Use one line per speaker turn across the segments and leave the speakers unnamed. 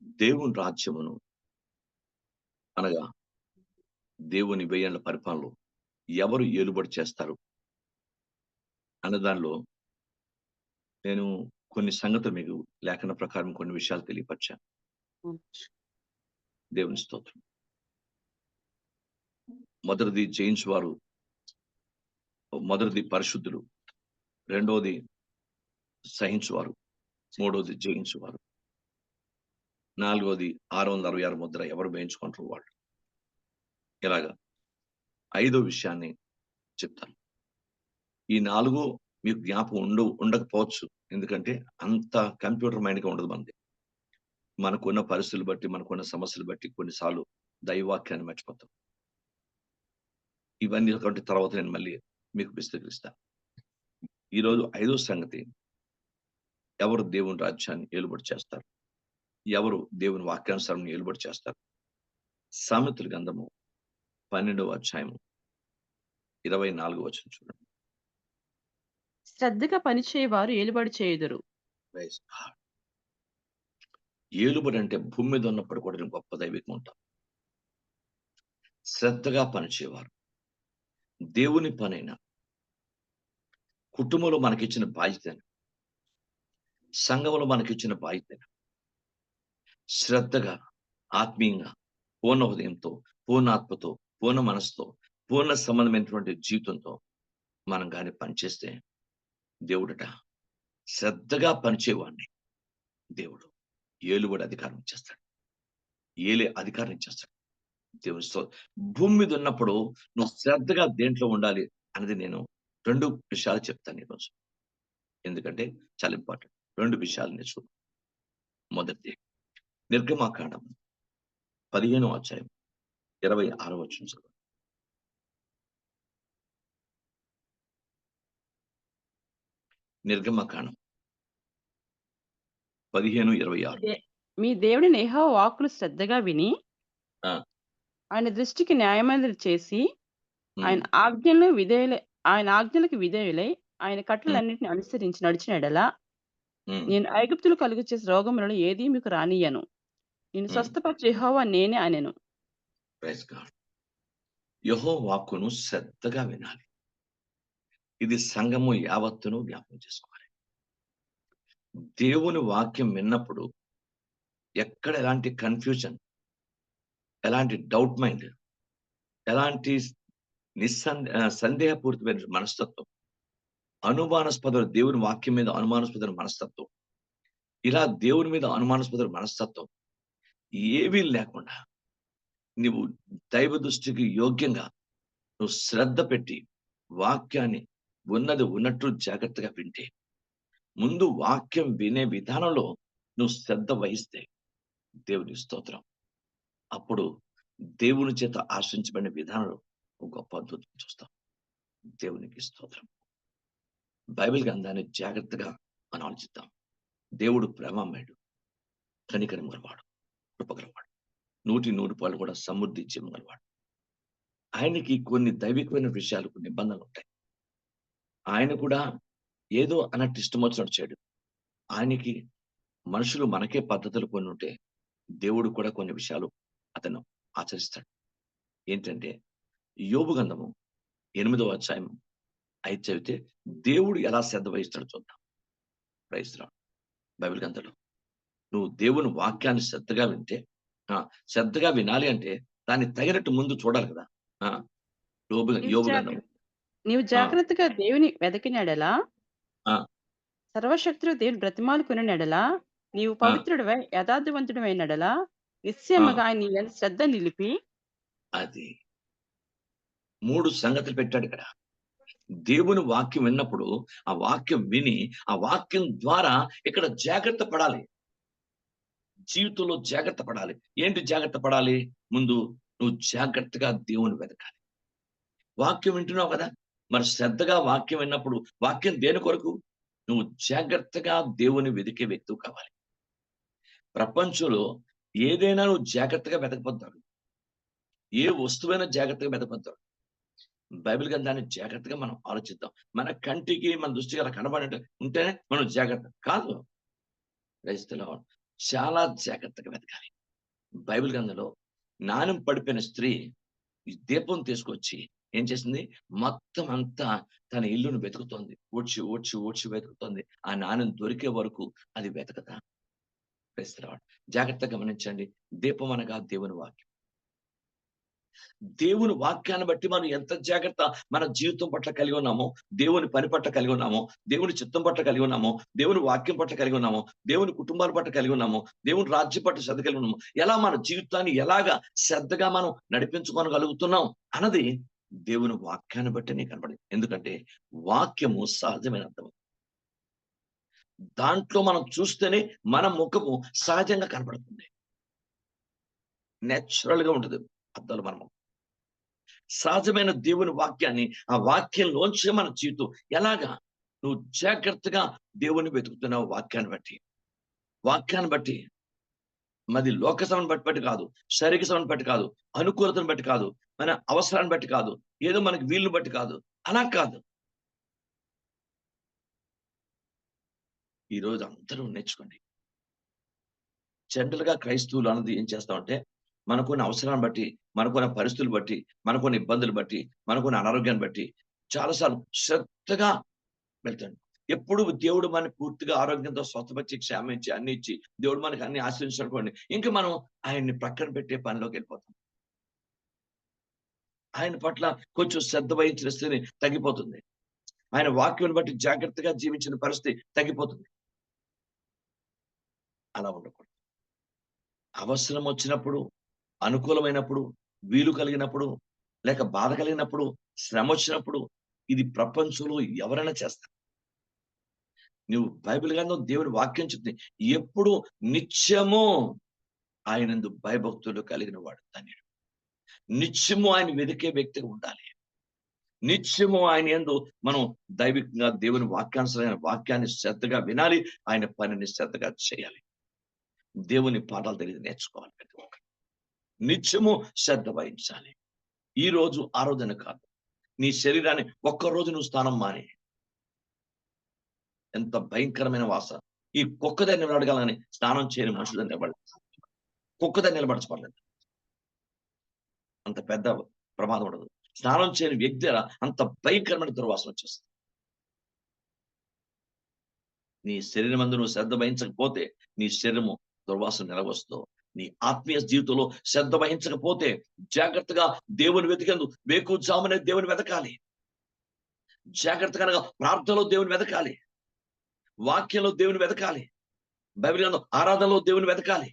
దేవుని రాజ్యమును అనగా దేవుని వెయ్యేండ్ల పరిపాలనలో ఎవరు ఏలుబడి చేస్తారు అన్న దానిలో నేను కొన్ని సంగతులు మీకు లేఖన ప్రకారం కొన్ని విషయాలు తెలియపరిచాను.
హ్మ్.
దేవుని స్తోత్రం. మొదటిది జయించువారు, మొదటిది పరిశుద్ధులు, రెండోది సహించువారు, మూడోది జయించువారు, నాలుగోది 666 ముద్ర ఎవరు వేయించుకుంటారు వాళ్ళు. ఇలాగా ఐదో విషయాన్ని చెప్తాను. ఈ 4 మీకు జ్ఞాపకం ఉండకపోవచ్చు. ఎందుకంటే అంత కంప్యూటర్ మైండ్‌గా ఉండదు మనది. మనకున్న పరిస్థితులు బట్టి, మనకున్న సమస్యలు బట్టి కొన్నిసార్లు దైవవాక్యాన్ని మర్చిపోతాం. ఇవన్నీ ఒకటి తర్వాత నేను మళ్ళీ మీకు విస్తరిస్తాను. ఈరోజు ఐదో సంగతి, ఎవరు దేవుని రాజ్యాన్ని ఏలుబడి చేస్తారు? ఎవరు దేవుని వాక్యానుసారం ఏలుబడి చేస్తారు? సామెతల గ్రంథము 12వ అధ్యాయము 24వ వచనం చూడండి.
శ్రద్ధగా పనిచేయువారు ఏలుబడి చేయుదురు.
Praise God. ఏలుబడి అంటే భూమి మీద ఉన్నప్పుడు కూడా నేను గొప్ప దైవికం ఉంటాం. శ్రద్ధగా పనిచేయవారు. దేవుని పనైనా, కుటుంబంలో మనకిచ్చిన బాధ్యతను, సంఘంలో మనకిచ్చిన బాధ్యతను శ్రద్ధగా, ఆత్మీయంగా, పూర్ణ హృదయంతో, పూర్ణాత్మతో, పూర్ణ మనసుతో, పూర్ణ సంబంధమైనటువంటి జీవితంతో మనం గాని పనిచేస్తే దేవుడట శ్రద్ధగా పనిచేయవాడిని దేవుడు ఏలుబడి అధికారం ఇచ్చేస్తాడు. ఏలే అధికారం ఇచ్చేస్తాడు. దేవుని భూమి మీద ఉన్నప్పుడు నువ్వు శ్రద్ధగా దేంట్లో ఉండాలి అనేది నేను 2 విషయాలు చెప్తాను ఈరోజు. ఎందుకంటే చాలా ఇంపార్టెంట్. 2 విషయాలు నేర్చుకుందాం. మొదటిది నిర్గమాకాండం 15వ అధ్యాయం 26వ వచనం చదవండి. నిర్గమకాండం 15:26.
దే మీ దేవుడైన యెహోవా వాక్కులు శ్రద్ధగా విని,
ఆ!
ఆయన దృష్టికి న్యాయమైనది చేసి,
హ్మ్.
ఆయన ఆజ్ఞలకు విధేయులై, ఆయన
హ్మ్.
కట్టడలన్నిటిని అనుసరించి నడిచిన ఎడల,
హ్మ్.
నేను ఐగుప్తులో కలుగచేసే రోగములను ఏదీ మీకు రానియ్యను. నిన్ను
హ్మ్.
స్వస్థపరచు యెహోవా నేనే అనెను.
Praise God. యెహోవా వాక్కును శ్రద్ధగా వినాలి. ఇది సంఘము యావత్తును జ్ఞాపకం చేసుకోవాలి. దేవుని వాక్యం విన్నప్పుడు ఎక్కడ ఎలాంటి కన్‌ఫ్యూజన్, ఎలాంటి డౌట్ మైండ్, ఎలాంటి సందేహపూరితమైన మనస్తత్వం, అనుమానాస్పద దేవుని వాక్యం మీద అనుమానాస్పద మనస్తత్వం, ఇలా దేవుని మీద అనుమానాస్పద మనస్తత్వం ఏమీ లేకుండా నీవు దైవ దృష్టికి యోగ్యంగా నువ్వు శ్రద్ధ పెట్టి వాక్యాన్ని ఉన్నది ఉన్నట్టు జాగ్రత్తగా వింటే, ముందు వాక్యం వినే విధానంలో నువ్వు శ్రద్ధ వహిస్తే దేవుని స్తోత్రం. అప్పుడు దేవుని చేత ఆశ్రయించబడిన విధానంలో ఒక గొప్ప అద్భుతం చూస్తాం. దేవునికి స్తోత్రం. బైబిల్ గ్రంథాన్ని జాగ్రత్తగా మనం ఆలోచిద్దాం. దేవుడు ప్రేమమయుడు, కనికరం గలవాడు, కృప గలవాడు. 100 పాళ్ళు కూడా సమృద్ధి ఇచ్చేయగలవాడు. ఆయనకి కొన్ని దైవికమైన విషయాలు, కొన్ని నిబంధనలుంటాయి. ఆయన కూడా ఏదో అన్నట్టు ఇష్టం వచ్చినట్టు చేయడు. ఆయనకి మనుషులు మనకే పద్ధతులు కొన్ని ఉంటే, దేవుడు కూడా కొన్ని విషయాలు అతను ఆచరిస్తాడు. ఏంటంటే, యోబు గ్రంథము 8వ అధ్యాయం 5 చదివితే దేవుడు ఎలా శ్రద్ధ వహిస్తాడో చూద్దాం. Praise lord. బైబిల్ గ్రంథంలో నువ్వు దేవుని వాక్యాన్ని శ్రద్ధగా వింటే, ఆ! శ్రద్ధగా వినాలి అంటే దానికి తగినట్టు ముందు చూడాలి కదా! ఆ!
నీవు
యోబు
జాగ్ర
గ్రంథం.
నీవు
ఆ!
జాగ్రత్తగా దేవుని వెదకిన ఎడల,
ఆ!
సర్వశక్తుడు దేవుని బ్రతిమాలుకొనిన ఎడల, నీవు
ఆ!
పవిత్రుడివై యథార్థవంతుడివైన ఎడల,
ఆ!
నిశ్చయముగా ఆయన నీ యందు శ్రద్ధ నిలిపి,
అది. 3 సంగతులు పెట్టాడిక్కడ. దేవుని వాక్యం విన్నప్పుడు, ఆ వాక్యం విని, ఆ వాక్యం ద్వారా ఇక్కడ జాగ్రత్త పడాలి. జీవితంలో జాగ్రత్త పడాలి. ఏంటి జాగ్రత్త పడాలి? ముందు నువ్వు జాగ్రత్తగా దేవుని వెతకాలి. వాక్యం వింటున్నావు కదా! మరి శ్రద్ధగా వాక్యం విన్నప్పుడు, వాక్యం దేని కొరకు? నువ్వు జాగ్రత్తగా దేవుని వెదికే వ్యక్తివి కావాలి. ప్రపంచంలో ఏదైనా నువ్వు జాగ్రత్తగా వెతకబోతావు. ఏ వస్తువైనా జాగ్రత్తగా వెతకబోతావు. బైబిల్ గ్రంథాన్ని జాగ్రత్తగా మనం ఆలోచిద్దాం. మన కంటికి, మన దృష్టికి అలా కనబడినట్టు ఉంటేనే మనం జాగ్రత్త. కాదు. Praise the Lord. చాలా జాగ్రత్తగా వెతకాలి. బైబిల్ గ్రంథంలో జ్ఞానం పడిపోయిన స్త్రీ ఈ దీపం తీసుకొచ్చి ఏం చేసింది? మొత్తం అంతా తన ఇల్లును వెతుకుతోంది. ఊడ్చి, ఊడ్చి, ఊడ్చి వెతుకుతోంది. ఆ నాణెం దొరికే వరకు అది వెతకదా? Praise the lord. జాగ్రత్తగా గమనించండి. దీపం అనగా దేవుని వాక్యం. దేవుని వాక్యాన్ని బట్టి మనం ఎంత జాగ్రత్త మన జీవితం పట్ల కలిగి ఉన్నామో, దేవుని పని పట్ల కలిగి ఉన్నామో, దేవుని చిత్తం పట్ల కలిగి ఉన్నామో, దేవుని వాక్యం పట్ల కలిగి ఉన్నామో, దేవుని కుటుంబాల పట్ల కలిగి ఉన్నామో, దేవుని రాజ్యం పట్ల శ్రద్ధ కలిగి ఉన్నామో, ఎలా మన జీవితాన్ని ఎలాగా శ్రద్ధగా మనం నడిపించుకోగలుగుతున్నాం అన్నది దేవుని వాక్యాన్ని బట్టినే కనపడింది. ఎందుకంటే వాక్యము సహజమైన అర్థం. దాంట్లో మనం చూస్తేనే మన ముఖము సహజంగా కనపడుతుంది. నేచురల్ గా ఉంటది అద్దాలు మనము. సహజమైన దేవుని వాక్యాన్ని, ఆ వాక్యంలోంచే మన జీవితం ఎలాగా నువ్వు జాగ్రత్తగా దేవుని వెతుకుతున్నావు వాక్యాన్ని బట్టి. వాక్యాన్ని బట్టి మరి లోక సమయాన్ని బట్టి కాదు, శారీరక సమయాన్ని బట్టి కాదు, అనుకూలతను బట్టి కాదు, మన అవసరాన్ని బట్టి కాదు, ఏదో మనకి వీలుని బట్టి కాదు. అలా కాదు. ఈ రోజు అందరూ నేర్చుకోండి. జనరల్ గా క్రైస్తవులు అన్నది ఏం చేస్తామంటే, మనకున్న అవసరాన్ని బట్టి, మనకున్న పరిస్థితులు బట్టి, మనకున్న ఇబ్బందులు బట్టి, మనకున్న అనారోగ్యాన్ని బట్టి చాలా సార్లు శ్రద్ధగా వెళ్తాడు. ఎప్పుడు దేవుడు మనని పూర్తిగా ఆరోగ్యంతో స్వస్థపరిచి, క్షేమించి, అన్ని ఇచ్చి, దేవుడు మనకి అన్ని ఆశీర్వదించాడనుకోండి, ఇంక మనం ఆయన్ని ప్రక్కన పెట్టే పనిలోకి వెళ్ళిపోతాం. ఆయన పట్ల కొంచెం శ్రద్ధ వహించిన స్థితి తగ్గిపోతుంది. ఆయన వాక్యం బట్టి జాగ్రత్తగా జీవించిన పరిస్థితి తగ్గిపోతుంది. అలా ఉండకూడదు. అవసరం వచ్చినప్పుడు, అనుకూలమైనప్పుడు, వీలు కలిగినప్పుడు, లేక బాధ కలిగినప్పుడు, శ్రమ వచ్చినప్పుడు, ఇది ప్రపంచంలో ఎవరైనా చేస్తారు. నువ్వు బైబిల్ గ్రంథం దేవుని వాక్యం చెప్తుంది. ఎప్పుడు నిత్యము ఆయనందు భయభక్తులు కలిగిన వాడు ధన్యుడు. నిత్యము ఆయన వెదికే వ్యక్తిగా ఉండాలి. నిత్యము ఆయన యందు మనం దైవికంగా దేవుని వాక్యానుసరైన వాక్యాన్ని శ్రద్ధగా వినాలి. ఆయన పనిని శ్రద్ధగా చేయాలి. దేవుని పాఠాలు తెలియదు నేర్చుకోవాలి ప్రతి ఒక్కరు. నిత్యము శ్రద్ధ వహించాలి. ఈ రోజు ఆ రోజున కాదు. నీ శరీరాన్ని ఒక్కరోజు నువ్వు స్నానం మాని. ఎంత భయంకరమైన వాసన. ఈ కుక్క దగ్గర నిలబడగలని స్నానం చేయని మనుషుల దగ్గర నిలబడలేదు. కుక్క దగ్గర నిలబడచబడలేదు. అంత పెద్ద ప్రమాదం ఉండదు. స్నానం చేయని వ్యక్తి అంత భయంకరమైన దుర్వాసన వచ్చేస్తుంది. నీ శరీరం అందు నువ్వు శ్రద్ధ వహించకపోతే నీ శరీరము దుర్వాసన నిలవస్తుందో, నీ ఆత్మీయ జీవితంలో శ్రద్ధ వహించకపోతే జాగ్రత్తగా దేవుని వెతికేందు వేకువజామునే దేవుని వెతకాలి. జాగ్రత్తగా ప్రార్థనలో దేవుని వెతకాలి. వాక్యంలో దేవుని వెతకాలి. బైబిల్ గ్రంథం ఆరాధనలో దేవుని వెతకాలి.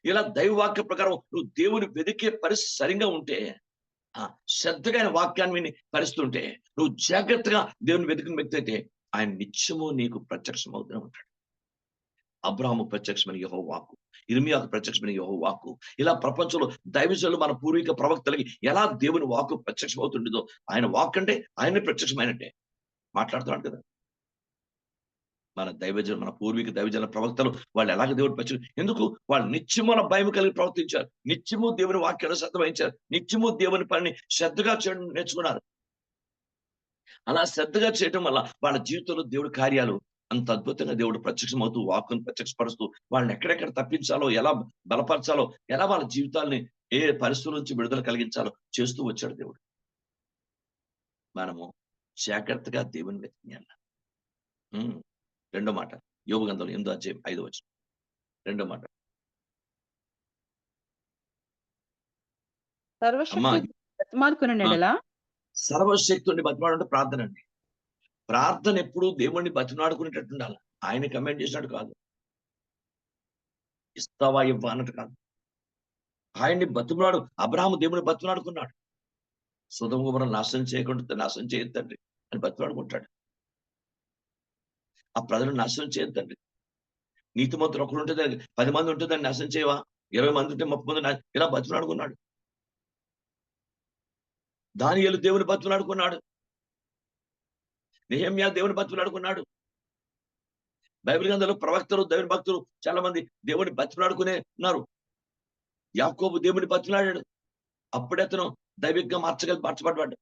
ఇలా దైవవాక్య ప్రకారం నువ్వు దేవుని వెతికే పరిస్థితి సరిగా ఉంటే, శ్రద్ధగా ఆయన వాక్యాన్ని విని పరిస్తుంటే, నువ్వు జాగ్రత్తగా దేవుని వెతికిన వ్యక్తి అయితే ఆయన నిత్యము నీకు ప్రత్యక్షం అవుతూనే ఉంటాడు. అబ్రాహాము ప్రత్యక్షమైన యెహోవా వాక్కు, ఇర్మియాకు ప్రత్యక్షమైన యెహోవా వాక్కు, ఇలా ప్రపంచంలో దైవజనులు మన పూర్వీక ప్రవక్తలకి ఎలా దేవుని వాక్కు ప్రత్యక్షం అవుతుండేదో, ఆయన వాక్ అంటే ఆయనే ప్రత్యక్షమైనట్టే మాట్లాడుతున్నాడు కదా. మన దైవజనులు, మన పూర్వీక దైవజనుల ప్రవక్తలు వాళ్ళు ఎలాగ దేవుడు ప్రత్యక్షం, ఎందుకు వాళ్ళు నిత్యమున భయం కలిగి ప్రవర్తించారు. నిత్యము దేవుని వాక్యాన్ని శ్రద్ధ వహించారు. నిత్యము దేవుని పనిని శ్రద్ధగా చేయడం నేర్చుకున్నారు. అలా శ్రద్ధగా చేయడం వల్ల వాళ్ళ జీవితంలో దేవుడి కార్యాలు అంత అద్భుతంగా దేవుడు ప్రత్యక్షమవుతూ వాక్కును ప్రత్యక్షపరుస్తూ వాళ్ళని ఎక్కడెక్కడ తప్పించాలో, ఎలా బలపరచాలో, ఎలా వాళ్ళ జీవితాల్ని ఏ పరిస్థితుల నుంచి విడుదల కలిగించాలో చేస్తూ వచ్చాడు దేవుడు. మనము జాగ్రత్తగా దేవుని వెతికియాల. రెండో మాట యోబు గ్రంథం 8వ అధ్యాయం 5వ వచనం. రెండో మాట. అమ్మా
సర్వశక్తుని బతిమాలుకొనిన
ఆ,
యెడల
సర్వశక్తుని బతిమాలంటే ప్రార్థన అండి. ప్రార్థన ఎప్పుడు దేవుణ్ణి బతిమాడుకునేటట్టు ఉండాలి. ఆయన కమెంట్ చేసినట్టు కాదు. ఇస్తావా ఇవ్వా అన్నట్టు కాదు. ఆయన్ని బతిమలాడు. అబ్రహాము దేవుని బతిమలాడుకున్నాడు. సొదొమ గొమొర్రా నాశనం చేయకుండా నాశనం చేయొద్దండి అని బతిమలాడుకుంటాడు. ఆ ప్రజలను నాశనం చేయొద్దండి. నీతిమంతుడు ఒకడు ఉంటే 10 మంది ఉంటే దాన్ని నాశనం చేయవా? 20 మంది ఉంటే 30 మంది ఇలా బతిమలాడుకున్నాడు. దానియేలు దేవుని బతిమలాడుకున్నాడు. నెహెమ్యా దేవుని బతిమలాడుకున్నాడు. బైబిల్ గ్రంథంలో ప్రవక్తలు, దేవుని భక్తులు చాలా మంది దేవుని బతిమలాడుకునే ఉన్నారు. యాకోబు దేవుని బతిమలాడాడు. అప్పుడే అతను దైవికంగా మార్చబడ్డాడు.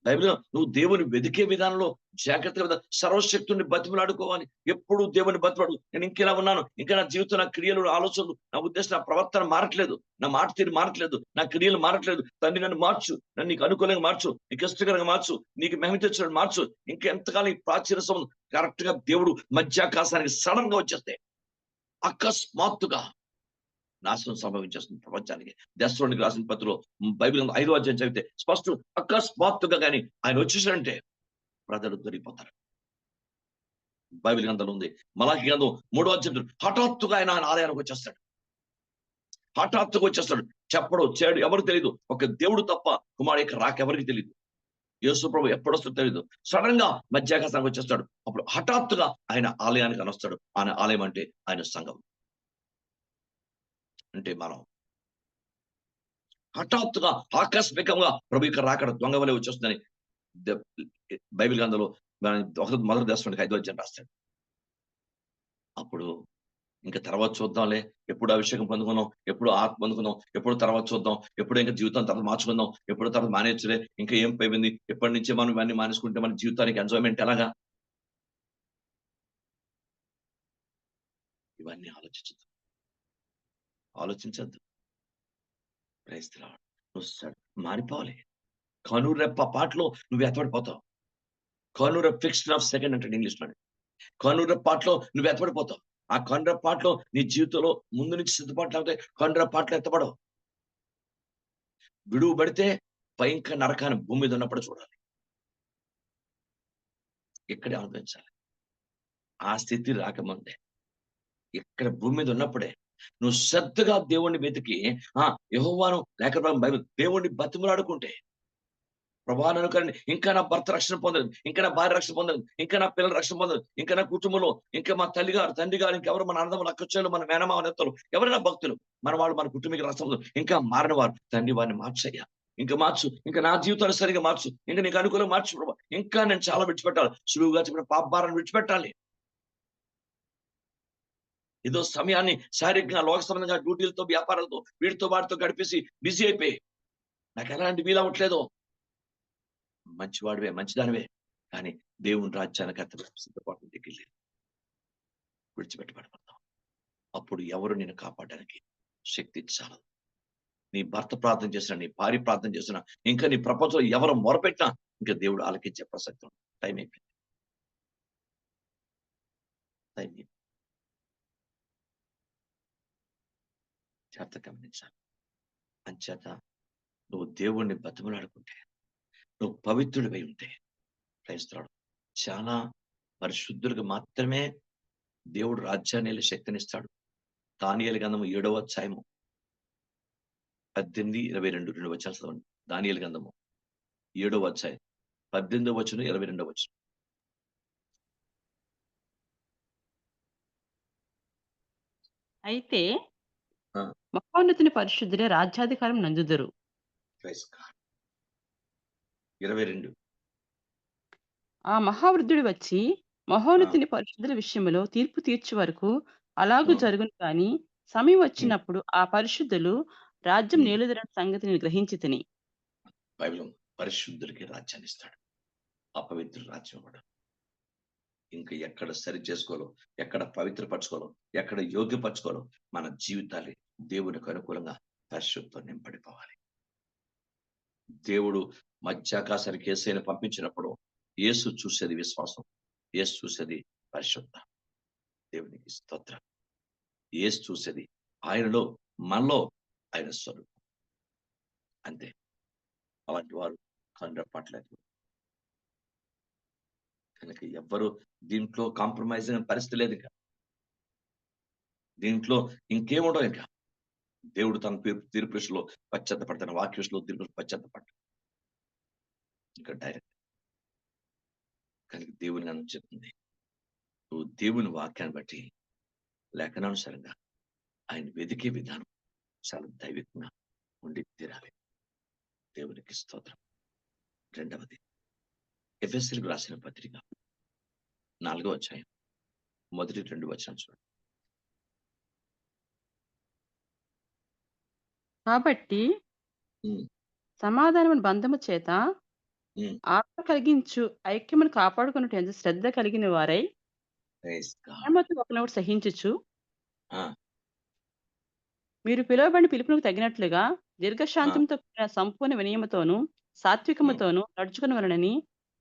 బైబిల్ నువ్వు దేవుని వెదికే విధానంలో జాగ్రత్తగా సర్వశక్తుని బతిమలాడుకోవాలి. ఎప్పుడు దేవుని బతిమలాడు. నేను ఇంకెలా ఉన్నాను, ఇంకా నా జీవితం, నా క్రియలు, ఆలోచనలు, నా ఉద్దేశం, నా ప్రవర్తన మారట్లేదు, నా మాట తీరు మారట్లేదు, నా క్రియలు మారట్లేదు. తండ్రి నన్ను మార్చు, నన్ను నీకు అనుకూలంగా మార్చు, నీకు ఇష్టకరంగా మార్చు, నీకు మహిమ తెచ్చినట్టు మార్చు. ఇంకెంతకాలం ఈ ప్రాచీన సంబంధం కరెక్ట్ గా దేవుడు మధ్యాకాశానికి సడన్ గా వచ్చేస్తే అకస్మాత్తుగా నాశనం సంభవించేస్తుంది ప్రపంచానికి. దశలోనికి రాసిన పత్రికలో బైబిల్ 5వ అధ్యాయం చదివితే స్పష్టం. అకస్మాత్తుగా గాని ఆయన వచ్చేసాడంటే ప్రజలు దొరికిపోతారు. బైబిల్ గ్రంథంలో ఉంది. మలాకి గ్రంథం 3వ అధ్యాయం హఠాత్తుగా ఆయన ఆలయానికి వచ్చేస్తాడు. హఠాత్తుగా వచ్చేస్తాడు. చెప్పడు చేయడు ఎవరు తెలియదు. ఒక దేవుడు తప్ప కుమారుడు యొక్క రాక ఎవరికి తెలియదు. యేసు ప్రభు ఎప్పుడొస్తుందో తెలియదు. సడన్ గా మధ్యాకాశానికి వచ్చేస్తాడు. అప్పుడు హఠాత్తుగా ఆయన ఆలయానికి అనొస్తాడు. ఆయన ఆలయం అంటే ఆయన సంఘం. అంటే మనం హఠాత్తుగా ఆకస్మికంగా ప్రభు యొక్క రాకడ దొంగ వలె వచ్చేస్తుందని బైబిల్ గ్రంథంలో మొదటి దశలోనికి 5వ అధ్యాయం రాస్తాడు. అప్పుడు ఇంకా తర్వాత చూద్దాంలే, ఎప్పుడు అభిషేకం పొందుకుందాం, ఎప్పుడు ఆత్మ పొందుకుందాం, ఎప్పుడు తర్వాత చూద్దాం, ఎప్పుడు ఇంకా జీవితం తర్వాత మార్చుకుందాం, ఎప్పుడు తర్వాత మానేయచ్చులే, ఇంకా ఏం పోయింది, ఎప్పటి నుంచే మనం ఇవన్నీ మానేసుకుంటే మన జీవితానికి ఎంజాయ్మెంట్ ఎలాగా? ఇవన్నీ ఆలోచించద్దు. నువ్వు మారిపోవాలి. కనురెప్ప పాటలో నువ్వు ఎత్తబడిపోతావు. కనురెప్ప ఫిక్షన్ ఆఫ్ సెకండ్ అంటే ఇంగ్లీష్ లోనే. కనురెప్ప పాటలో నువ్వు ఎత్తబడిపోతావు. ఆ కనురెప్ప పాటలో నీ జీవితంలో ముందు నుంచి సిద్ధపాటు లేకపోతే కనురెప్ప పాటలో ఎత్తబడవు. విడువు పడితే భయంకర నరకాన్ని భూమి మీద ఉన్నప్పుడు చూడాలి. ఇక్కడే అనుభవించాలి. ఆ స్థితి రాకముందే ఇక్కడ భూమి మీద ఉన్నప్పుడే నువ్వు శ్రద్ధగా దేవుణ్ణి వెతికి యెహోవాను లేకపోతే బైబిల్ దేవుణ్ణి బతిమలాడుకుంటే, ప్రభా నన్ను కరుణి, ఇంకా నా భర్త రక్షణ పొందలేదు, ఇంకా నా భార్య రక్షణ పొందలేదు, ఇంకా నా పిల్లల రక్షణ పొందలేదు, ఇంకా నా కుటుంబంలో, ఇంకా మా తల్లి గారు, తండ్రి గారు, ఇంకెవరు, మన అన్నదమ్ములు, అక్కచెల్లెలు, మన మేనమామ నెత్తలు, ఎవరైనా భక్తులు, మన వాళ్ళు, మన కుటుంబీకి రక్షణ పొందలేదు, ఇంకా మారిన వారు, తండ్రి వారిని మార్చయ్యా, ఇంకా మార్చు, ఇంకా నా జీవితాన్ని సరిగా మార్చు, ఇంకా నీకు అనుకూలంగా మార్చు ప్రభా, ఇంకా నేను చాలా విడిచిపెట్టాలి, సులువుగా చెప్పిన పాప భారాన్ని విడిచిపెట్టాలి. ఏదో సమయాన్ని శారీరకంగా లోక సంబంధంగా డ్యూటీలతో, వ్యాపారాలతో, వీటితో వాటితో గడిపేసి బిజీ అయిపోయి నాకు ఎలాంటి వీలవట్లేదు. మంచివాడివే, మంచిదానివే, కానీ దేవుని రాజ్యానికి సిద్ధపాటు దిగిలే విడిచిపెట్టబడతావు. అప్పుడు ఎవరు నేను కాపాడడానికి శక్తి చాలదు. నీ భర్త ప్రార్థన చేసినా, నీ భార్య ప్రార్థన చేసినా, ఇంకా నీ ప్రపంచంలో ఎవరు మొరపెట్టినా ఇంకా దేవుడు ఆలకించే ప్రసక్తి ఉంది. టైం అయిపోయింది. జాగ్రత్త గమనించాలి. అంచేత నువ్వు దేవుణ్ణి బతిమలాడుకుంటే, నువ్వు పవిత్రుడివై ఉంటే, క్రైస్తవుడు చాలా పరిశుద్ధులకు మాత్రమే దేవుడు రాజ్యాన్ని శక్తినిస్తాడు. దానియేలు గ్రంథము 7వ అధ్యాయము 18, 22 2 వచనాలు చదవండి. దానియేలు గ్రంథము 7వ అధ్యాయం 18వ వచనం, 22వ వచనం.
అయితే మహోన్నతుని పరిశుద్ధులే రాజ్యాధికారం నందుదురు.
22.
ఆ మహావృద్ధుడు వచ్చి మహోన్నతుని పరిశుద్ధుల విషయంలో తీర్పు తీర్చు వరకు అలాగు జరుగును కానీ సమయం వచ్చినప్పుడు ఆ పరిశుద్ధులు రాజ్యం నేలుదరని సంగతి నేను గ్రహించితిని.
బైబిల్ పరిశుద్ధులకి రాజ్యాన్ని ఇస్తాడు. అపవిత్రుడు రాజ్యం ఇవ్వడు. ఇంకా ఎక్కడ సరి చేసుకోవాలో, ఎక్కడ పవిత్రపరచుకోవాలో, ఎక్కడ యోగ్యపరచుకోవాలో మన జీవితాన్ని దేవునికి అనుకూలంగా పరిశుద్ధంతో నింపడిపోవాలి. దేవుడు మధ్యాకాశానికి యేసుని పంపించినప్పుడు యేసు చూసేది విశ్వాసం, యేసు చూసేది పరిశుద్ధ. దేవునికి స్తోత్రం. యేసు చూసేది ఆయనలో, మనలో ఆయన స్వరూపం. అంతే. అలాంటి వారు కనపడలేదు. కనుక ఎవ్వరు దీంట్లో కాంప్రమైజ్ అయిన పరిస్థితి లేదు. ఇంకా దీంట్లో ఇంకేముండవు. ఇంకా దేవుడు తన తీర్పులో పశ్చాత్తపడతాను, వాక్యంలో తీర్పు పశ్చాత్తపడ్డాడు. ఇంకా డైరెక్ట్. కనుక దేవుని నన్ను చెప్తుంది, నువ్వు దేవుని వాక్యాన్ని బట్టి లేఖనానుసారంగా ఆయన వెదికే విధానం చాలా దైవికంగా ఉండి తీరాలి. దేవునికి స్తోత్రం. రెండవది, ఎఫెసీయులకు రాసిన పత్రిక 4వ అధ్యాయం మొదటి 2 వచనాలు చూడండి.
కాబట్టి సమాధానమైన బంధము చేత
హ్మ్.
ఆత్మ కలిగించు ఐక్యమును కాపాడుకొనుట ఎందు శ్రద్ధ కలిగిన వారై,
ప్రైజ్ గాడ్.
ప్రేమతో ఒకనొకడు సహించుచు,
ఆ!
మీరు పిలువబడిన పిలుపునకు తగినట్లుగా
ఆ!
దీర్ఘశాంతంతో కూడిన సంపూర్ణ వినయముతోను,
హ్మ్.
సాత్వికముతోను నడుచుకొనవలెనని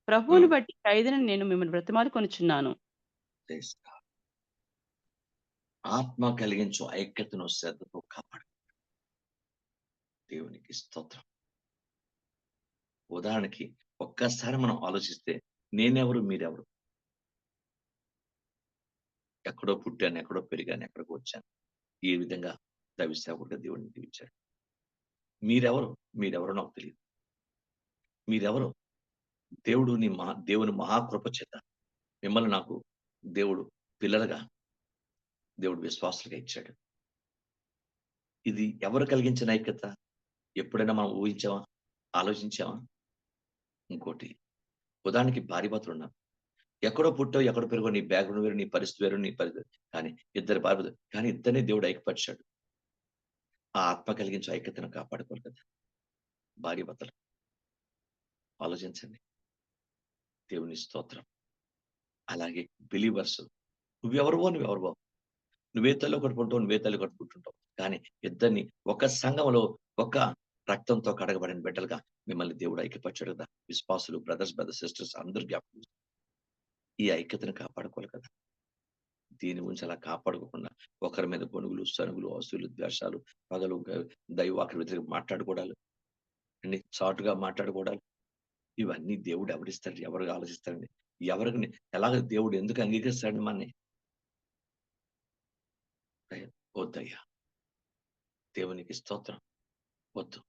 ప్రభువును
హ్మ్.
బట్టి ఖైదీనని నేను మిమ్మల్ని బ్రతిమాలుకొనుచున్నాను.
Praise God. ఆత్మ కలిగించు ఐక్యతను శ్రద్ధతో కాపాడు. దేవునికి స్తోత్రం. ఉదాహరణకి ఒక్కసారి మనం ఆలోచిస్తే నేనెవరు? మీరెవరు? ఎక్కడో పుట్టాను, ఎక్కడో పెరిగాను, ఎక్కడికో వచ్చాను. ఈ విధంగా దైవ సేవకుడిగా దేవుడిని దీవించాడు. మీరెవరు? మీరెవరో నాకు తెలీదు. మీరెవరు? దేవుని మహాకృప చేత మిమ్మల్ని నాకు దేవుడు పిల్లలుగా, దేవుడు విశ్వాసులుగా ఇచ్చాడు. ఇది ఎవరు కలిగించిన ఐక్యత? ఎప్పుడైనా మనం ఊహించామా? ఆలోచించామా? ఇంకోటి ఉదాహరణకి భార్యాభర్తలున్నారు. ఎక్కడో పుట్టావు, ఎక్కడో పెరిగావు, నీ బ్యాక్‌గ్రౌండ్ వేరు, నీ పరిస్థితి వేరు, నీ కానీ ఇద్దరు భార్యాభర్తలు కానీ ఇద్దరిని దేవుడు ఐక్యపరిచాడు. ఆ ఆత్మ కలిగించే ఐక్యతను కాపాడుకోవాలి కదా! భార్యాభర్తలు. ఆలోచించండి. దేవుని స్తోత్రం. అలాగే బిలీవర్స్ నువ్వెవరివో. నువ్వే తల్లిలో ఒకటి పుట్టావు, నువ్వే తల్లిలో ఒకటి పుట్టుంటావు. కానీ ఇద్దరిని ఒక సంఘంలో ఒక రక్తంతో కడగబడిన బిడ్డలుగా మిమ్మల్ని దేవుడు ఐక్యపరిచాడు కదా! విశ్వాసులు బ్రదర్స్, సిస్టర్స్ అందరూ జ్ఞాపకం ఈ ఐక్యతను కాపాడుకోవాలి కదా! దీని గురించి అలా కాపాడుకోకుండా ఒకరి మీద గొణుగులు, సణుగులు, అసూయలు, ద్వేషాలు, పగలు, దైవవాక్య వ్యతిరేకంగా మాట్లాడుకోవడాలు, అన్ని చాటుగా మాట్లాడుకోవడాలు, ఇవన్నీ దేవుడు ఎవరిస్తాడు? ఎవరు ఆలోచిస్తారండి? ఎవరికి ఎలాగ దేవుడు ఎందుకు అంగీకరిస్తాడండి మనని? వద్దయ్యా! దేవునికి స్తోత్రం. వద్దు.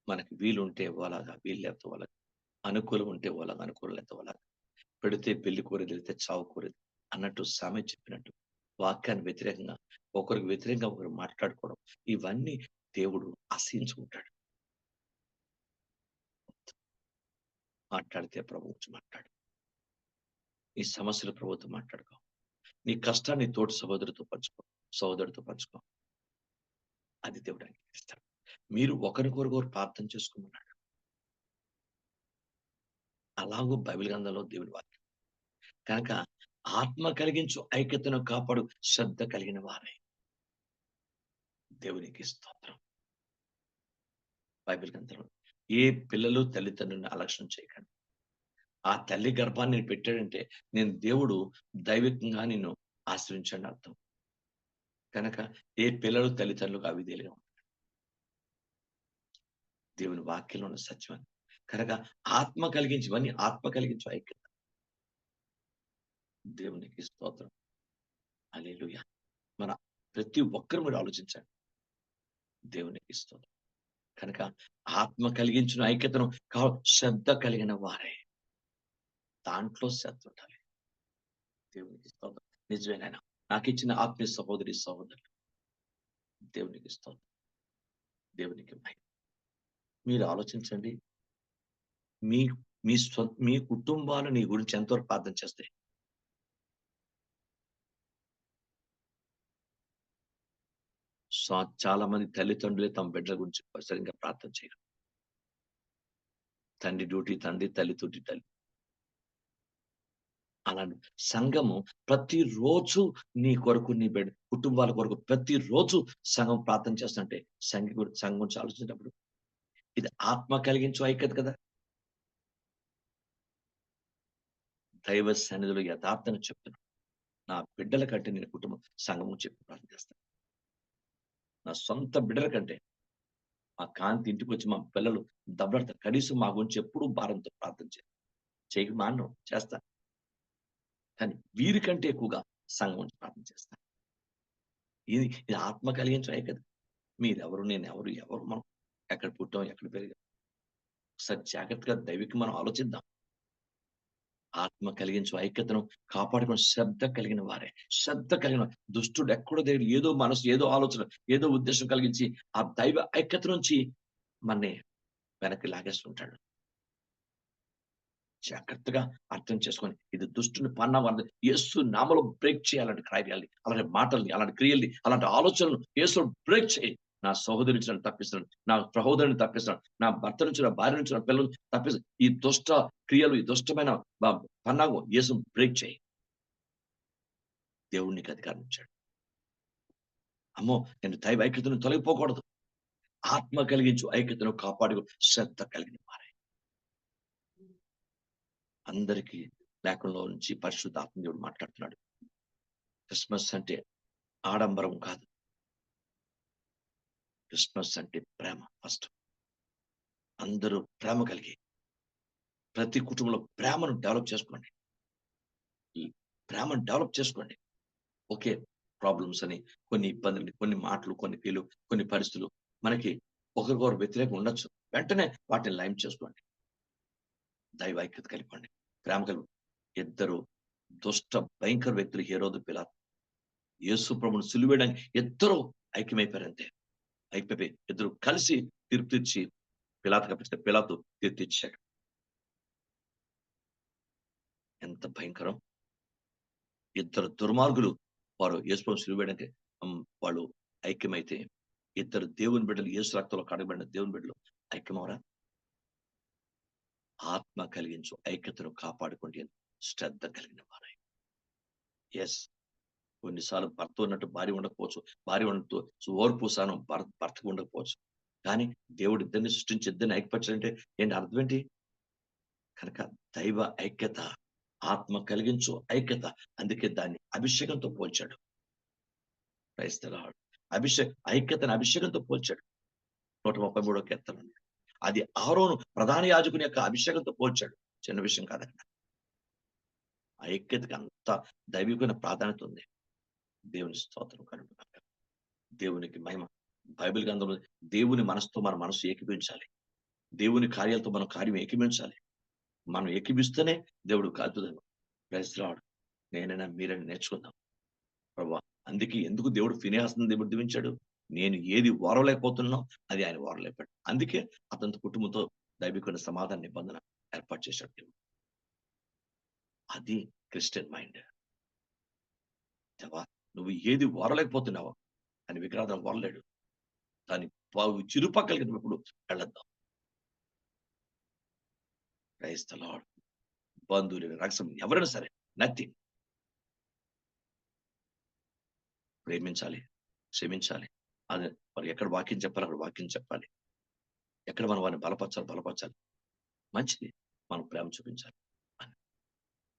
మనకి వీలుంటే ఓలాగా, వీలు లేకపోతే ఓలాగా. అనుకూలం ఉంటే ఓలాగా, అనుకూలం లేకపోతే ఓలాగా. పెడితే పెళ్లి కోరేది, లేతే చావు కోరేది అన్నట్టు సామెత చెప్పినట్టు వాక్యానికి వ్యతిరేకంగా, ఒకరికి వ్యతిరేకంగా ఒకరు మాట్లాడుకోవడం, ఇవన్నీ దేవుడు అసహించుకుంటాడు. మాట్లాడితే ప్రభువు వచ్చి మాట్లాడు. నీ సమస్యలు ప్రభువుతో మాట్లాడుకో. నీ కష్టాన్ని తోటి సహోదరుడితో పంచుకో. సహోదరుడితో పంచుకో. అది దేవుడు అంగీకరిస్తాడు. మీరు ఒకరికొకరు ప్రార్థన చేసుకోమన్నాడు. అలాగూ బైబిల్ గ్రంథంలో దేవుని వాక్యం. కనుక ఆత్మ కలిగించు ఐక్యతను కాపాడు శ్రద్ధ కలిగిన వారే. దేవునికి స్తోత్రం. బైబిల్ గ్రంథంలో ఏ పిల్లలు తల్లిదండ్రులను అలక్ష్యం చేయకండి. ఆ తల్లి గర్భాన్ని నేను పెట్టాడంటే నేను దేవుడు దైవికంగా నిన్ను ఆశ్రయించాడని అర్థం. కనుక ఏ పిల్లలు తల్లిదండ్రులకు అవిధేయులుగా ఉండరు. దేవుని వాక్యంలో ఉన్న సత్యం అది. కనుక ఆత్మ కలిగించి ఇవన్నీ ఆత్మ కలిగించు ఐక్యత. దేవునికి స్తోత్రం. హల్లెలూయా! మన ప్రతి ఒక్కరు మీరు ఆలోచించండి. దేవునికి స్తోత్రం. కనుక ఆత్మ కలిగించిన ఐక్యతను శ్రద్ధ కలిగిన వారే. దాంట్లో శ్రద్ధ ఉండాలి. దేవునికి స్తోత్రం. నిజమే నాయన. నాకిచ్చిన ఆత్మీయ సహోదరి, సహోదరులు దేవునికి స్తోత్రం. దేవునికి మహిమ. మీరు ఆలోచించండి. మీ మీ కుటుంబాలు నీ గురించి ఎంతవరకు ప్రార్థన చేస్తాయి? చాలా మంది తల్లిదండ్రులే తమ బిడ్డల గురించి సరిగ్గా ప్రార్థన చేయరు. తండ్రి డ్యూటీ తండ్రి, తల్లి డ్యూటీ తల్లి. అలాంటి సంఘము ప్రతిరోజు నీ కొరకు, నీ బిడ్డ కుటుంబాల కొరకు ప్రతిరోజు సంఘం ప్రార్థన చేస్తుంటే సంఘం గురించి ఆలోచించినప్పుడు ఇది ఆత్మ కలిగించు ఐక్యత కదా! దైవ సన్నిధిలో యథార్థంగా చెప్తున్నాను. నా బిడ్డల కంటే నేను కుటుంబం, సంఘము చెప్పి ప్రార్థన చేస్తాను. నా సొంత బిడ్డల కంటే మా కాంతి ఇంటికొచ్చి మా పిల్లలు దెబ్బలాడతారు. కనీసం మా గురించి ఎప్పుడూ భారంతో ప్రార్థన చేయరు. చేయక మానరు. చేస్తా. కానీ వీరికంటే ఎక్కువగా సంఘం గురించి ప్రార్థన చేస్తా. ఇది ఆత్మ కలిగించే కదా! మీరెవరు? నేనెవరు? ఎవరు మనం? ఎక్కడ పుట్టాం? ఎక్కడ పెరిగాం? ఒకసారి జాగ్రత్తగా దైవికంగా మనం ఆలోచిద్దాం. ఆత్మ కలిగించు ఐక్యతను కాపాడుకుని శ్రద్ధ కలిగిన వారే. శ్రద్ధ కలిగిన దుష్టుడు ఎక్కడో దగ్గర ఏదో మనసు, ఏదో ఆలోచన, ఏదో ఉద్దేశం కలిగించి ఆ దైవ ఐక్యత నుంచి మనని వెనక్కి లాగేస్తుంటాడు. జాగ్రత్తగా అర్థం చేసుకొని ఇది దుష్టుని పన్నామన్నది యేసు నామములో బ్రేక్ చేయాలంటే కార్యాల్ని, అలాంటి మాటల్ని, అలాంటి క్రియల్ని, అలాంటి ఆలోచనలను యేసు బ్రేక్ చేయి. నా సహోదరి నుంచి నన్ను తప్పిస్తున్నాడు, నా సహోదరుని తప్పిస్తున్నాడు, నా భర్త నుంచి, నా భార్య నుంచి, నా పిల్లలు తప్పిస్తున్నాడు. ఈ దుష్ట క్రియలు, ఈ దుష్టమైన పన్నాగం యేసు బ్రేక్ చేయి. దేవుడు నీకు అధికారం ఇచ్చాడు. అమ్మో, నేను దైవ ఐక్యతను తొలగిపోకూడదు. ఆత్మ కలిగించు ఐక్యతను కాపాడు శ్రద్ధ కలిగిన వారే. అందరికీ లేఖనంలో నుంచి పరిశుద్ధాత్మ దేవుడు మాట్లాడుతున్నాడు. క్రిస్మస్ అంటే ఆడంబరం కాదు. క్రిస్మస్ అంటే ప్రేమ. ఫస్ట్ అందరూ ప్రేమ కలిగి, ప్రతి కుటుంబంలో ప్రేమను డెవలప్ చేసుకోండి. ఈ ప్రేమను డెవలప్ చేసుకోండి. ఓకే, ప్రాబ్లమ్స్ అని, కొన్ని ఇబ్బందులు, కొన్ని మాటలు, కొన్ని పేర్లు, కొన్ని పరిస్థితులు మనకి ఒకరికొకరు వ్యతిరేకం ఉండొచ్చు. వెంటనే వాటిని లైమ్ చేసుకోండి. దైవ ఐక్యత కలిపండి, ప్రేమ కలిపి. ఇద్దరు దుష్ట భయంకర వ్యక్తులు, హేరోదు, పిలాతు, యేసు ప్రభువును సిలువేయడానికి ఇద్దరు ఐక్యమైపోయారంతే. అయిపోయి ఇద్దరు కలిసి తీర్పు తీర్చి పిలాతుకి అప్పగిస్తే పిలాతు తీర్పు తీర్చాడు. ఎంత భయంకరం! ఇద్దరు దుర్మార్గులు వారు యేసు ప్రభువును సిలువేయడానికి వాళ్ళు ఐక్యమైతే, ఇద్దరు దేవుని బిడ్డలు, యేసు రక్తంలో కడగబడిన దేవుని బిడ్డలు ఐక్యమవరా? ఆత్మ కలిగించు ఐక్యతను కాపాడుకోండి అని శ్రద్ధ కలిగిన వారై. ఎస్, కొన్నిసార్లు భర్త ఉన్నట్టు భార్య ఉండకపోవచ్చు, భార్య ఉన్నట్టు ఓర్పు సహనం భర్తకు ఉండకపోవచ్చు. కానీ దేవుడు ఇద్దరిని సృష్టించి ఇద్దరిని ఐక్యపరచాలంటే ఏంటి అర్థం ఏంటి? కనుక దైవ ఐక్యత, ఆత్మ కలిగించు ఐక్యత. అందుకే దాన్ని అభిషేకంతో పోల్చాడు. Praise the lord. ఐక్యతను అభిషేకంతో పోల్చాడు. 133వ కీర్తన. అది అహరోను ప్రధాన యాజకుని యొక్క అభిషేకంతో పోల్చాడు. చిన్న విషయం కాదక్కడ. ఆ ఐక్యతకి అంత దైవికమైన ప్రాధాన్యత ఉంది. దేవుని స్తోత్రం కలుగుగాక. దేవునికి మహిమ. బైబిల్ గ్రంథంలో దేవుని మనసుతో మన మనసు ఏకీభవించాలి. దేవుని కార్యాలతో మన కార్యం ఏకీభవించాలి. మనం ఏకీభిస్తేనే దేవుడు అద్భుతంగా. Praise the Lord. నేనైనా మీరైనా నేర్చుకుందాం. ప్రభువా, అందుకే ఎందుకు దేవుడు ఫినెహాసుని దేవుడు దీవించాడు? నేను ఏది ఓర్వలేకపోతున్నానో అది ఆయన ఓర్వలేకపోయాడు. అందుకే అతని కుటుంబంతో దైవికమైన సమాధాన నిబంధన ఏర్పాటు చేశాడు దేవుడు. అది క్రిస్టియన్ మైండ్. దేవా, నువ్వు ఏది ఓర్వలేకపోతున్నావో అని విగ్రహాలను ఓర్వలేడు. దాని చిరుపక్కలకి వెళ్ళొద్దాం. Praise the lord. బంధువులు, రక్షం ఎవరైనా సరే నథింగ్. ప్రేమించాలి, క్షమించాలి. అది మరి ఎక్కడ వాక్యం చెప్పాలి అక్కడ వాక్యం చెప్పాలి. ఎక్కడ మనం వారిని బలపరచాలి. మంచిది, మనం ప్రేమ చూపించాలి. అని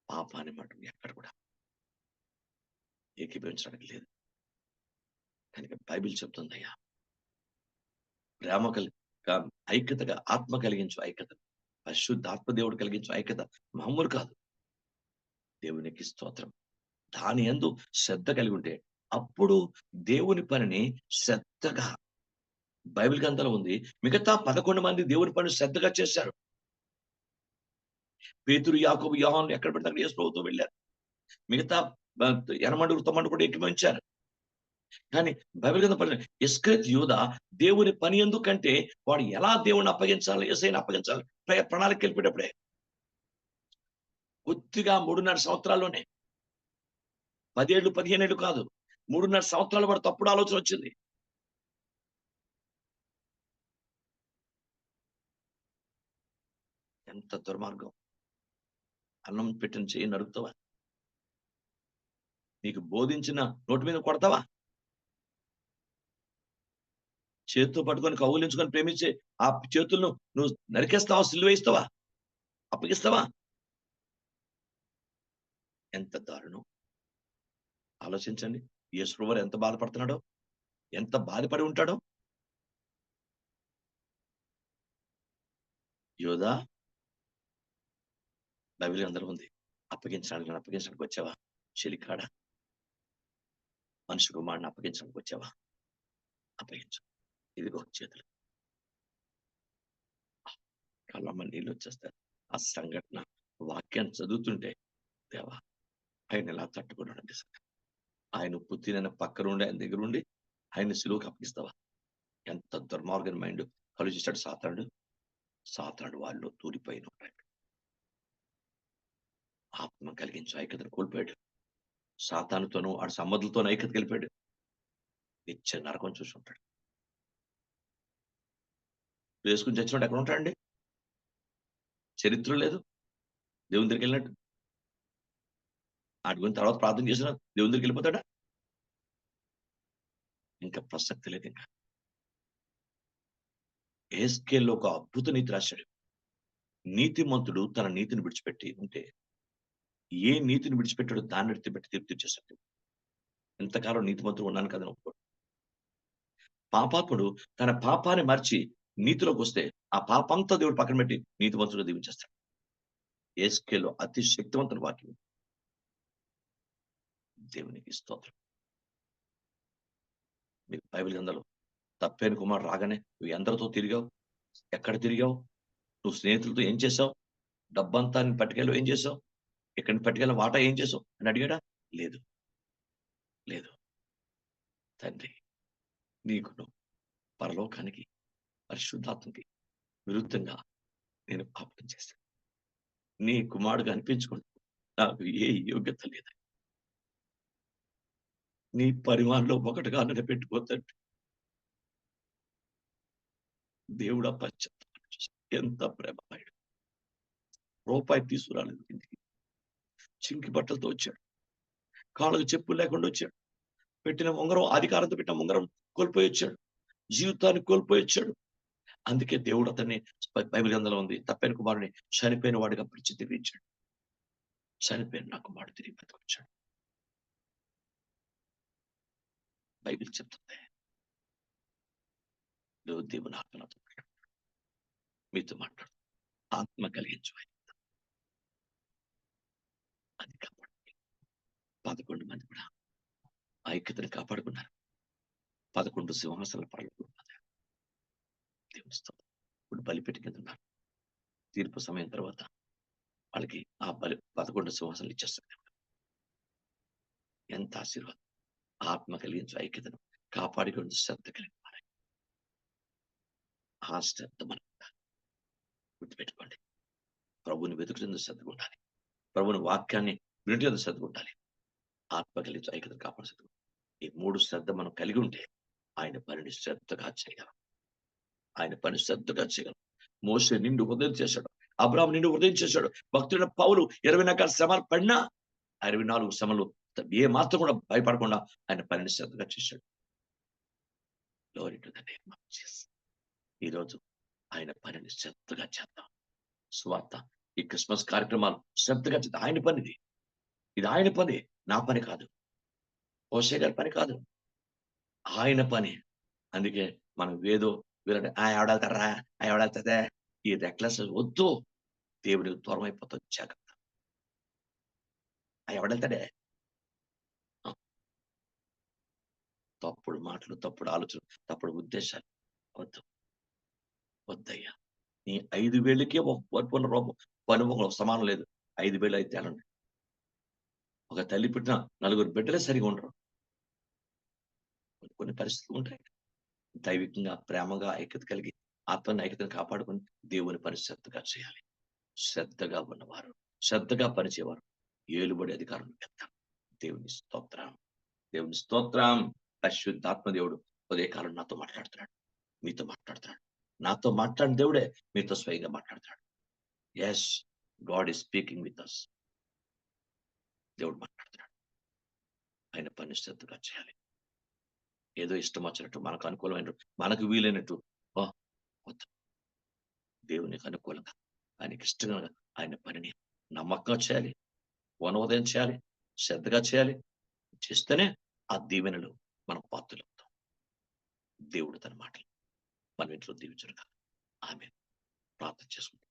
పాపాన్ని మాట ఎక్కడ కూడా ఏకీభవించడానికి లేదు. కనుక బైబిల్ చెప్తుందయ్యా, ప్రేమ ఐక్యతగా ఆత్మ కలిగించు ఐక్యత, పరిశుద్ధాత్మ దేవుడు కలిగించు ఐక్యత మామూలు కాదు. దేవునికి స్తోత్రం. దాని యందు శ్రద్ధ కలిగి ఉంటే అప్పుడు దేవుని పనిని శ్రద్ధగా, బైబిల్ గ్రంథంలో ఉంది, మిగతా 11 మంది దేవుని పనిని శ్రద్ధగా చేశారు. పేతురు, యాకోబు, యోహాను ఎక్కడ పడితే అక్కడ యేసు ప్రభువుతో వెళ్ళారు. మిగతా ఎనమండుగురు, తొమ్మండుగురు కూడా ఏకీభవించారు. కానీ బైబిల్ గ్రంథం పని ఇస్కరియోతు యూదా దేవుని పని ఎందుకంటే వాడు ఎలా దేవుని అప్పగించాలి, యేసయ్యని అప్పగించాలి ప్రణాళిక వెళ్ళిపోయేటప్పుడే కొద్దిగా 3.5 సంవత్సరాల్లోనే, 10 ఏళ్ళు 15 ఏళ్ళు కాదు, 3.5 సంవత్సరాలు వాడు తప్పుడు ఆలోచన వచ్చింది. ఎంత దుర్మార్గం! అన్నం పెట్టిన చెయ్యి నరుకుతావా? నీకు బోధించిన నోటి మీద కొడతావా? చేతితో పట్టుకొని కౌగిలించుకొని ప్రేమించే ఆ చేతులను నువ్వు నరికేస్తావా? సిలువేయిస్తావా? అప్పగిస్తావా? ఎంత దారుణం! ఆలోచించండి. యేసు ప్రభువు ఎంత బాధపడుతున్నాడో, ఎంత బాధపడి ఉంటాడో. యోధా, బైబిల్ గ్రంథంలో ఉంది, అప్పగించడానికి వచ్చావా? చెలికాడా, మనిషి కుమారుని అప్పగించడానికి వచ్చావా? అప్పగించు. ఇదిగో చేతులు. కళ్ళమ్మ నీళ్ళు వచ్చేస్తాయి. ఆ సంఘటన వాక్యాన్ని చదువుతుంటే దేవా, ఆయన ఇలా తట్టుకున్నాడు నిజంగా. ఆయన పుట్టిన పక్కనుండి ఆయన దగ్గర ఉండి ఆయన సిలువకు అప్పగిస్తావా? ఎంత దుర్మార్గం మైండ్ కలుచేశాడు సాతానుడు వాళ్ళు తూలిపోయిన ఆత్మ కలిగించు ఐక్యతను కోల్పోయాడు. సాతానుతోనూ ఆడు సమ్మతులతోనూ ఐక్యత కలిపాడు. నిత్య నరకం చూసి ఉంటాడు. వేసుకొని చచ్చినోడు ఎక్కడ ఉంటాడండి? చరిత్ర లేదు. దేవుని దగ్గరికెళ్ళినట్టు. ఆటి గురించి తర్వాత ప్రార్థన చేసినా దేవుని దగ్గరికెళ్ళిపోతాడా? ఇంకా ప్రసక్తి లేదింక. యెహెజ్కేలులో ఒక అద్భుత నీతి రాశాడు. నీతిమంతుడు తన నీతిని విడిచిపెట్టి ఉంటే, ఏ నీతిని విడిచిపెట్టాడో దాన్ని విడిచిపెట్టి తీర్పు తీర్చేస్తాడు. ఇంతకాలం నీతిమంతుడు ఉన్నాను కదని ఒప్పుకోడు. పాపాత్ముడు తన పాపాన్ని మర్చి నీతిలోకొస్తే, ఆ పాపంతా దేవుడు పక్కన పెట్టి నీతిమంతుడుగా దీవించేస్తాడు. యెహెజ్కేలులో అతి శక్తివంతుని వాక్యం. దేవునికి స్తోత్రం. మీరు బైబిల్ గ్రంథంలో తప్పైన కుమారుడు రాగానే నువ్వు ఎందరితో తిరిగావు? ఎక్కడ తిరిగావు? నువ్వు స్నేహితులతో ఏం చేశావు? డబ్బంతా నీ పట్టుకెళ్ళావు ఏం చేశావు? ఇక్కడ పట్టుకెళ్ళిన వాటా ఏం చేశావు? అని అడిగాడా? లేదు. లేదు. తండ్రి నీకును, పరలోకానికి, పరిశుద్ధాత్మకి విరుద్ధంగా నేను పాపం చేశాను. నీ కుమారుడుగా అనిపించుకుంటూ నాకు ఏ యోగ్యత లేదు. నీ పరిమాణంలో ఒకటిగా నన్ను పెట్టుకోతండి. దేవుడా పశ్చాత్తాపం చేశాడు. ఎంత ప్రేమమయుడు. రూపాయి తీసుకురాలేదు ఇంటికి. చింకి బట్టలతో వచ్చాడు. కాళ్ళకు చెప్పులు లేకుండా వచ్చాడు. పెట్టిన ఉంగరం అధికారంతో పెట్టిన ఉంగరం కోల్పోయి వచ్చాడు. జీవితాన్ని కోల్పోయి వచ్చాడు. అందుకే దేవుడు అతన్ని బైబిల్ గ్రంథంలో ఉంది. తప్పైన కుమారుని చనిపోయిన వాడిగా పిలిచి తిరిగి ఇచ్చాడు. చనిపోయిన నా కుమారుడు తిరిగి బతికొచ్చాడు. బైబిల్ చెప్తుంది. నువ్వు దేవుని ఆత్మతో మాట్లాడు. మీతో మాట్లాడు. ఆత్మ కలిగించు ఆయన. అది కాపాడు. 11 మంది కూడా ఐక్యతను కాపాడుకున్నారు. 11 సింహాసనాల పరలోకంలో ఉన్నారు. దేవుని స్తోత్రం. ఇప్పుడు బలిపీఠం కింద ఉన్నారు. తీర్పు సమయం తర్వాత వాళ్ళకి ఆ 11 సింహాసనాలు ఇచ్చేస్తారు దేవుడు. ఎంత ఆశీర్వాదం. ఆత్మ కలిగించు ఐక్యతను కాపాడుకుని శ్రద్ధ కలిగిన వారై. ఆ శ్రద్ధ మనం గుర్తుపెట్టుకోండి. ప్రభువుని వెతుకుతున్న శ్రద్ధగా ఉండాలి. ప్రభువుని వాక్యాన్ని వినటం శ్రద్ధగా ఉండాలి. ఆత్మ కలిగించు ఐక్యతను కాపాడు శ్రద్ధ. ఈ 3 శ్రద్ధ మనం కలిగి ఉంటే ఆయన పనిని శ్రద్ధగా చేయగలం. ఆయన పని శ్రద్ధగా చేయగలం. మోషే నిండు హృదయం చేశాడు. అబ్రాహాము నిండు హృదయం చేశాడు. భక్తుడైన పౌలు 20 రకాల శ్రమలు పడినా 24 శ్రమలు ఏ మాత్రం కూడా భయపడకుండా ఆయన పనిని శ్రద్ధగా చేశాడు. Glory to the name of Jesus. ఈరోజు ఆయన పనిని శ్రద్ధగా చేద్దాం. సువార్త ఈ క్రిస్మస్ కార్యక్రమాలు శ్రద్ధగా చేద్దాం. ఆయన పనిది. ఇది ఆయన పని. నా పని కాదు. హోషే గారి పని కాదు. ఆయన పని. అందుకే మనం ఏదో వీళ్ళని ఎవడెళ్తారా ఎవడెళ్తే ఈ రెక్లెస్ వద్దు. దేవుడికి దూరం అయిపోతుంది జాగ్రత్త. ఎవడెళ్తాడే? తప్పుడు మాటలు, తప్పుడు ఆలోచనలు, తప్పుడు ఉద్దేశాలు వద్దు. వద్దయ్యా. నీ 5,000కే పని సమానం లేదు. 5,000 అయితే తేలండి. ఒక తల్లి పుట్టిన 4 బిడ్డలే సరిగా ఉండరు. కొన్ని పరిస్థితులు ఉంటాయి. దైవికంగా, ప్రేమగా ఐక్యత కలిగి ఆత్మని ఐక్యతను కాపాడుకొని దేవుని పని శ్రద్ధగా చేయాలి. శ్రద్ధగా ఉన్నవారు, శ్రద్ధగా పనిచేవారు ఏలుబడి అధికారం పెడతారు. దేవుని స్తోత్రం. దేవుని స్తోత్రం. పరిశుద్ధాత్మ దేవుడు ఉదయకాలం నాతో మాట్లాడుతున్నాడు. మీతో మాట్లాడుతున్నాడు. నాతో మాట్లాడిన దేవుడే మీతో స్వయంగా మాట్లాడుతున్నాడు. Yes, God is speaking with us. దేవుడు మాట్లాడుతున్నాడు. ఆయన పని శ్రద్ధగా చేయాలి. ఏదో ఇష్టం వచ్చినట్టు, మనకు అనుకూలమైన, మనకు వీలైనట్టు వద్దు. దేవునికి అనుకూలంగా, ఆయనకి ఇష్టంగా ఆయన పనిని నమ్మకంగా చేయాలి. ఉదయం చేయాలి. శ్రద్ధగా చేయాలి. చేస్తేనే ఆ దీవెనలు మనం పాత్రలవుతాం. దేవుడు తన మాటలు మన ఇంట్లో దీవించునుగా. ఆమేన్. ప్రార్థన చేసుకుంటాం.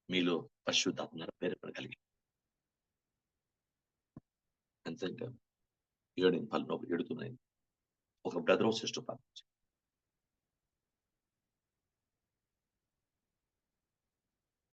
మీలో పరిశుద్ధాత్మ ప్రేరేపణ కలిగి ఎంత ఇంకా 7 పనులు ఎడుతున్నాయి. ఒక బ్రదర్ సిస్టర్ ప్రార్థించారు.